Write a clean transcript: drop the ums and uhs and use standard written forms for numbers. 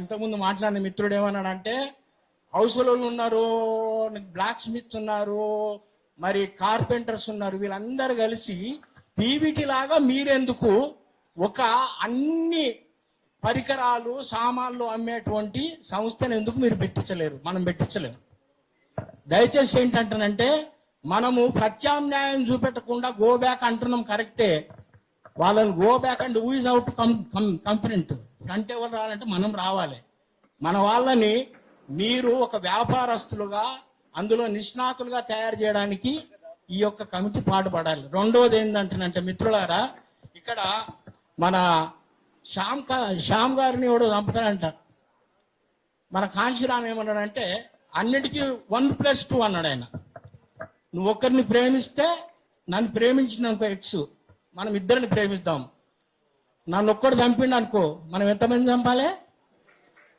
ఇంతకుముందు మాట్లాడిన మిత్రుడు ఏమన్నాడంటే హౌస్ వాళ్ళు ఉన్నారు, బ్లాక్ స్మిత్ ఉన్నారు, మరి కార్పెంటర్స్ ఉన్నారు, వీళ్ళందరూ కలిసి పీవీటీ లాగా మీరెందుకు ఒక అన్ని పరికరాలు సామాన్లు అమ్మేటువంటి సంస్థను ఎందుకు మీరు పెట్టించలేరు? మనం పెట్టించలేము. దయచేసి ఏంటంటానంటే మనము ప్రత్యామ్నాయం చూపెట్టకుండా గో బ్యాక్ అంటున్నాం కరెక్టే, వాళ్ళని go back and who is out complaint అంటే ఎవరు రావాలంటే మనం రావాలి. మన వాళ్ళని మీరు ఒక వ్యాపారస్తులుగా అందులో నిష్ణాతులుగా తయారు చేయడానికి ఈ యొక్క కమిటీ పాటుపడాలి. రెండోది ఏంటంటేనంటే మిత్రులారా, ఇక్కడ మన శ్యామ్ గారిని ఎవడో చంపుతాడంట. మన కాంశీరామ్ ఏమన్నాడంటే అన్నిటికీ 1+2 అన్నాడు ఆయన. నువ్వు ఒకరిని ప్రేమిస్తే నన్ను ప్రేమించిన అనుకో ఎక్స్, మనం ఇద్దరిని ప్రేమిద్దాం. నన్ను ఒక్కడు చంపిండు అనుకో, మనం ఎంతమంది చంపాలి?